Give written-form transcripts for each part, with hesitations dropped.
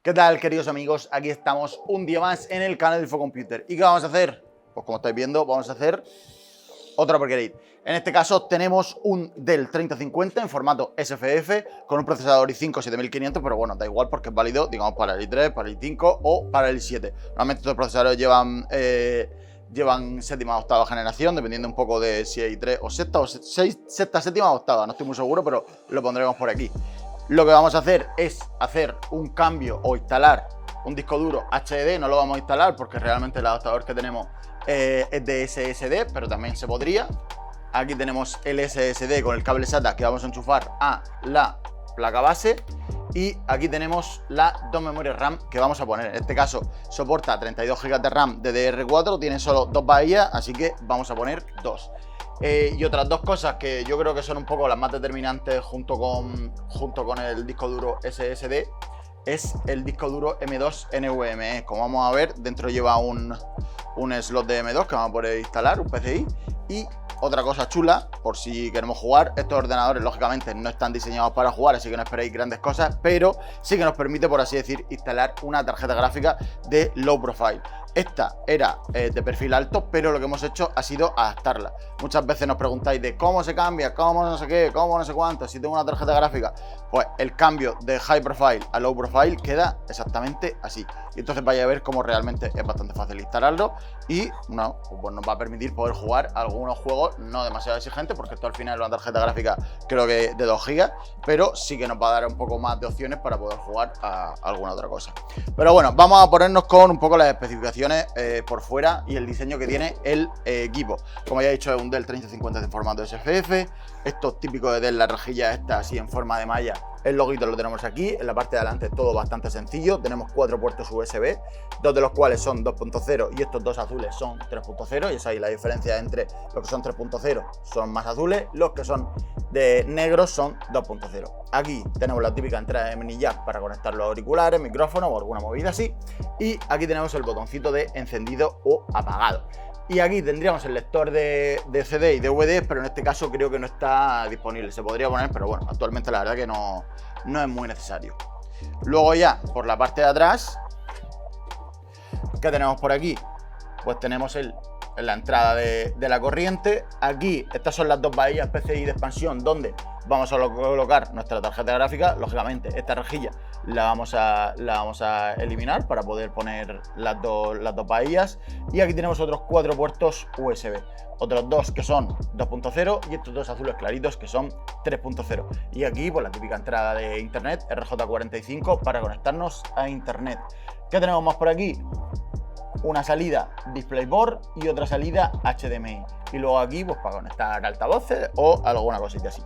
¿Qué tal, queridos amigos? Aquí estamos un día más en el canal de Infocomputer. ¿Y qué vamos a hacer? Pues como estáis viendo, vamos a hacer otro upgrade. En este caso tenemos un Dell 3050 en formato SFF con un procesador i5 7500, pero bueno, da igual porque es válido, digamos, para el i3, para el i5 o para el i7. Normalmente estos procesadores llevan séptima o octava generación, dependiendo un poco de si hay 3 o sexta, o sexta, séptima o octava, no estoy muy seguro, pero lo pondremos por aquí. Lo que vamos a hacer es hacer un cambio o instalar un disco duro HDD. No lo vamos a instalar porque realmente el adaptador que tenemos es de SSD, pero también se podría. Aquí tenemos el SSD con el cable SATA que vamos a enchufar a la placa base. Y aquí tenemos las dos memorias RAM que vamos a poner. En este caso soporta 32 GB de RAM DDR4, tiene solo 2 bahías, así que vamos a poner 2. Y otras dos cosas que yo creo que son un poco las más determinantes junto con el disco duro SSD es el disco duro M2 NVMe. Como vamos a ver, dentro lleva un slot de M2 que vamos a poder instalar, un PCI. Y otra cosa chula, por si queremos jugar, estos ordenadores lógicamente no están diseñados para jugar, así que no esperéis grandes cosas, pero sí que nos permite, por así decir, instalar una tarjeta gráfica de low profile. Esta era de perfil alto, pero lo que hemos hecho ha sido adaptarla. Muchas veces nos preguntáis de cómo se cambia, cómo no sé qué, cómo no sé cuánto, si tengo una tarjeta gráfica. Pues el cambio de high profile a low profile queda exactamente así. Y entonces vais a ver cómo realmente es bastante fácil instalarlo y no, pues nos va a permitir poder jugar algunos juegos no demasiado exigentes, porque esto al final es una tarjeta gráfica creo que de 2 GB, pero sí que nos va a dar un poco más de opciones para poder jugar a alguna otra cosa. Pero bueno, vamos a ponernos con un poco las especificaciones por fuera y el diseño que tiene el equipo. Como ya he dicho, es un Dell 3050 en formato SFF. Esto es típico de Dell, la rejilla esta así en forma de malla. El loguito lo tenemos aquí, en la parte de adelante todo bastante sencillo. Tenemos 4 puertos USB, 2 de los cuales son 2.0 y estos dos azules son 3.0. Y esa es la diferencia entre los que son 3.0 son más azules, los que son de negros son 2.0. Aquí tenemos la típica entrada de mini jack para conectar los auriculares, micrófono o alguna movida así. Y aquí tenemos el botoncito de encendido o apagado. Y aquí tendríamos el lector de CD y DVD, pero en este caso creo que no está disponible. Se podría poner, pero bueno, actualmente la verdad que no es muy necesario. Luego ya, por la parte de atrás, ¿qué tenemos por aquí? Pues tenemos la entrada de la corriente. Aquí, estas son las dos bahías PCI de expansión donde vamos a colocar nuestra tarjeta gráfica. Lógicamente, esta rejilla la vamos a eliminar para poder poner las dos bahías. Y aquí tenemos otros 4 puertos USB. Otros 2 que son 2.0 y estos 2 azules claritos que son 3.0. Y aquí, pues la típica entrada de internet RJ45 para conectarnos a internet. ¿Qué tenemos más por aquí? Una salida DisplayPort y otra salida HDMI. Y luego aquí, pues para conectar altavoces o alguna cosita así.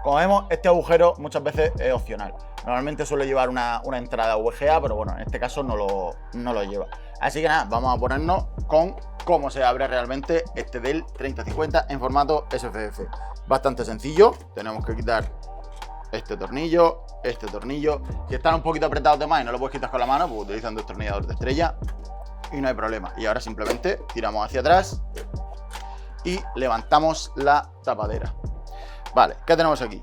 Como vemos, este agujero muchas veces es opcional. Normalmente suele llevar una entrada VGA, pero bueno, en este caso no lo lleva. Así que nada, vamos a ponernos con cómo se abre realmente este Dell 3050 en formato SFF. Bastante sencillo, tenemos que quitar este tornillo. Si están un poquito apretados de más y no lo puedes quitar con la mano, pues utilizan un destornillador de estrella y no hay problema. Y ahora simplemente tiramos hacia atrás y levantamos la tapadera. Vale, ¿qué tenemos aquí?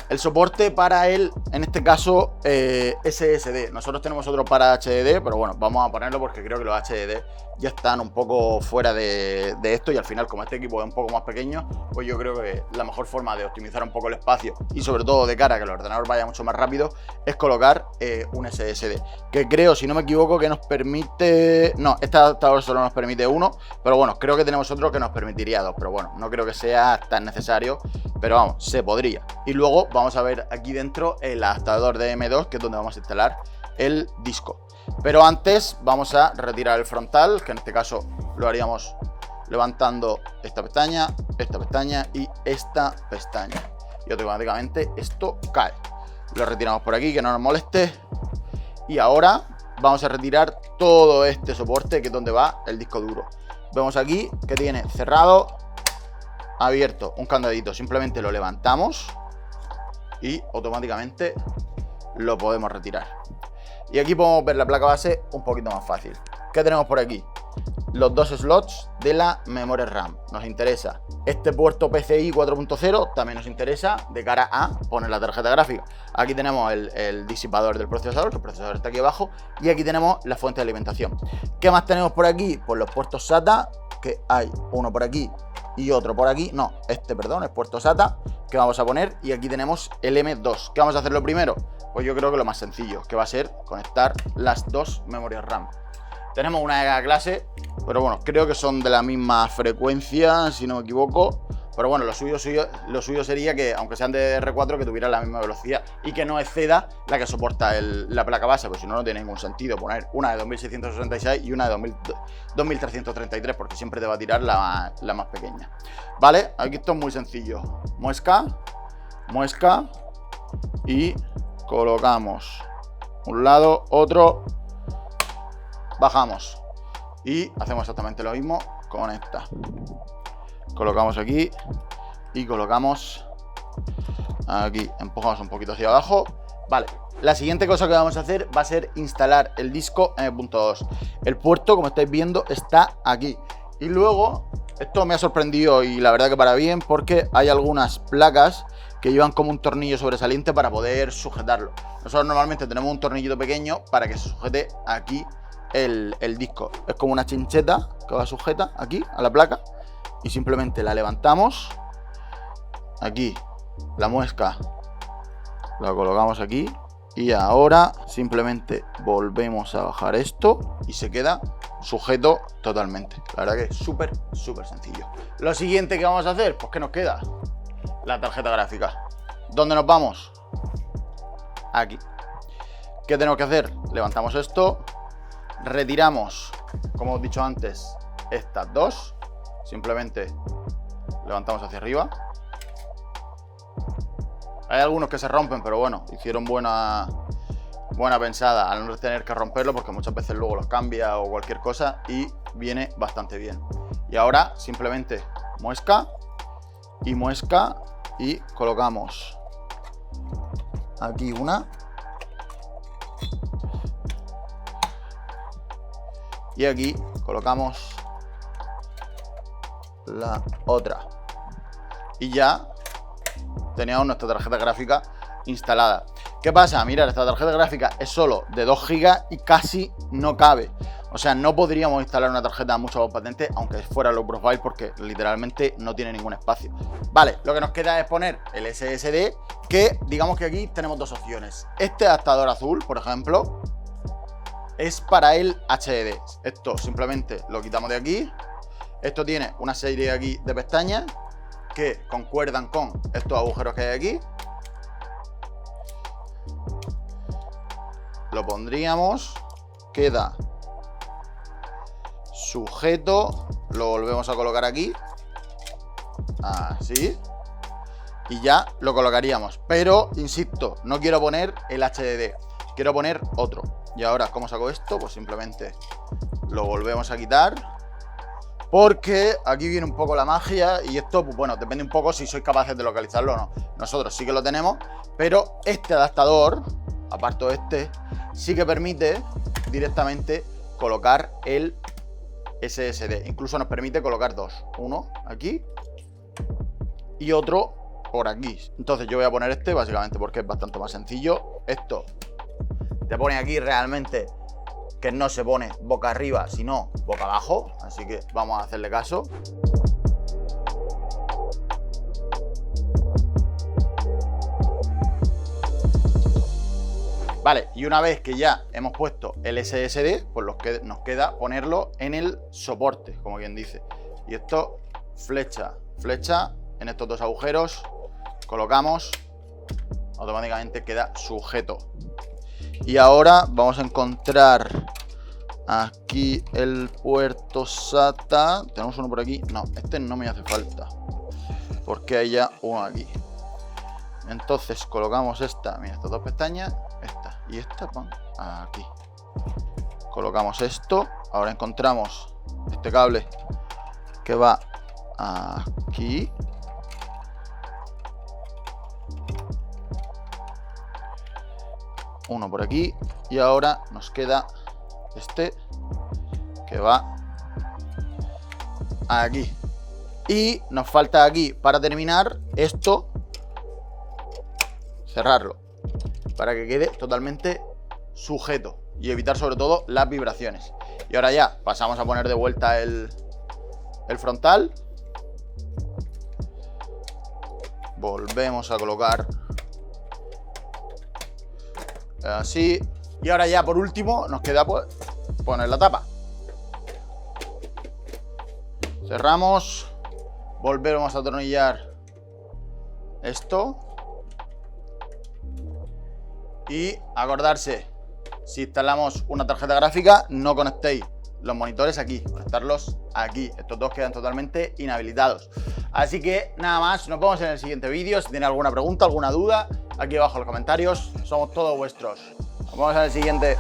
El soporte para en este caso, SSD. Nosotros tenemos otro para HDD, pero bueno, vamos a ponerlo porque creo que los HDD ya están un poco fuera de esto y al final, como este equipo es un poco más pequeño, pues yo creo que la mejor forma de optimizar un poco el espacio y sobre todo de cara a que el ordenador vaya mucho más rápido es colocar un SSD, que creo, si no me equivoco, que nos permite... No, este adaptador solo nos permite uno, pero bueno, creo que tenemos otro que nos permitiría 2, pero bueno, no creo que sea tan necesario, pero vamos, se podría. Y luego vamos a ver aquí dentro el adaptador de M2, que es donde vamos a instalar el disco. Pero antes vamos a retirar el frontal, que en este caso lo haríamos levantando esta pestaña y esta pestaña. Y automáticamente esto cae. Lo retiramos por aquí, que no nos moleste. Y ahora vamos a retirar todo este soporte, que es donde va el disco duro. Vemos aquí que tiene cerrado, abierto un candadito. Simplemente lo levantamos y automáticamente lo podemos retirar. Y aquí podemos ver la placa base un poquito más fácil. ¿Qué tenemos por aquí? los dos slots de la memoria RAM. Nos interesa este puerto PCI 4.0, también nos interesa de cara a poner la tarjeta gráfica. Aquí tenemos el disipador del procesador, que el procesador está aquí abajo, y aquí tenemos la fuente de alimentación. ¿Qué más tenemos por aquí? Pues los puertos SATA, que hay uno por aquí y otro por aquí. No, perdón, es puerto SATA, que vamos a poner, y aquí tenemos el M2. ¿Qué vamos a hacer lo primero? Pues yo creo que lo más sencillo, que va a ser conectar las dos memorias RAM. Tenemos una de cada clase, pero bueno, creo que son de la misma frecuencia, si no me equivoco. Pero bueno, lo suyo sería que, aunque sean de R4, que tuvieran la misma velocidad y que no exceda la que soporta la placa base, pues si no, no tiene ningún sentido poner una de 2666 y una de 2333, porque siempre te va a tirar la más pequeña. Vale, aquí esto es muy sencillo. Muesca y colocamos un lado, otro, bajamos y hacemos exactamente lo mismo con esta. Colocamos aquí y colocamos aquí, empujamos un poquito hacia abajo. Vale, la siguiente cosa que vamos a hacer va a ser instalar el disco M.2. El puerto, como estáis viendo, está aquí. Y luego, esto me ha sorprendido y la verdad que para bien, porque hay algunas placas que llevan como un tornillo sobresaliente para poder sujetarlo. Nosotros normalmente tenemos un tornillito pequeño para que se sujete aquí el disco. Es como una chincheta que va sujeta aquí a la placa y simplemente la levantamos. Aquí la muesca la colocamos aquí y ahora simplemente volvemos a bajar esto y se queda sujeto totalmente. La verdad que es súper sencillo. Lo siguiente que vamos a hacer, pues ¿qué nos queda? La tarjeta gráfica. ¿Dónde nos vamos? Aquí. ¿Qué tenemos que hacer? Levantamos esto, retiramos, como os he dicho antes, estas dos. Simplemente levantamos hacia arriba. Hay algunos que se rompen, pero bueno, hicieron buena pensada al no tener que romperlo, porque muchas veces luego los cambia o cualquier cosa y viene bastante bien. Y ahora simplemente muesca y colocamos aquí una y aquí colocamos la otra y ya teníamos nuestra tarjeta gráfica instalada. ¿Qué pasa? Mirad, esta tarjeta gráfica es solo de 2 GB y casi no cabe. O sea, no podríamos instalar una tarjeta mucho más potente, aunque fuera low profile, porque literalmente no tiene ningún espacio. Vale, lo que nos queda es poner el SSD, que digamos que aquí tenemos dos opciones. Este adaptador azul, por ejemplo, es para el HDD. Esto simplemente lo quitamos de aquí. Esto tiene una serie aquí de pestañas que concuerdan con estos agujeros que hay aquí. Lo pondríamos, queda sujeto, lo volvemos a colocar aquí, así, y ya lo colocaríamos. Pero, insisto, no quiero poner el HDD, quiero poner otro. Y ahora, ¿cómo saco esto? Pues simplemente lo volvemos a quitar, porque aquí viene un poco la magia, y esto, pues bueno, depende un poco si sois capaces de localizarlo o no. Nosotros sí que lo tenemos, pero este adaptador, aparte de este, sí que permite directamente colocar el SSD. Incluso nos permite colocar dos. Uno aquí y otro por aquí. Entonces yo voy a poner este básicamente porque es bastante más sencillo. Esto te pone aquí realmente que no se pone boca arriba, sino boca abajo. Así que vamos a hacerle caso. Vale, y una vez que ya hemos puesto el SSD, pues nos queda ponerlo en el soporte, como quien dice. Y esto, flecha en estos dos agujeros, colocamos, automáticamente queda sujeto. Y ahora vamos a encontrar aquí el puerto SATA. Tenemos uno por aquí. No, este no me hace falta, porque hay ya uno aquí. Entonces colocamos esta, mira, estas dos pestañas, esta y esta van aquí. Colocamos esto. Ahora encontramos este cable que va aquí. Uno por aquí. Y ahora nos queda este que va aquí. Y nos falta aquí, para terminar, esto, cerrarlo, para que quede totalmente sujeto y evitar sobre todo las vibraciones. Y ahora ya pasamos a poner de vuelta el frontal. Volvemos a colocar así. Y ahora ya por último nos queda pues poner la tapa. Cerramos. Volvemos a atornillar esto. Y acordarse, si instalamos una tarjeta gráfica, no conectéis los monitores aquí, conectarlos aquí. Estos dos quedan totalmente inhabilitados. Así que nada más, nos vemos en el siguiente vídeo. Si tienen alguna pregunta, alguna duda, aquí abajo en los comentarios, somos todos vuestros. Nos vemos en el siguiente.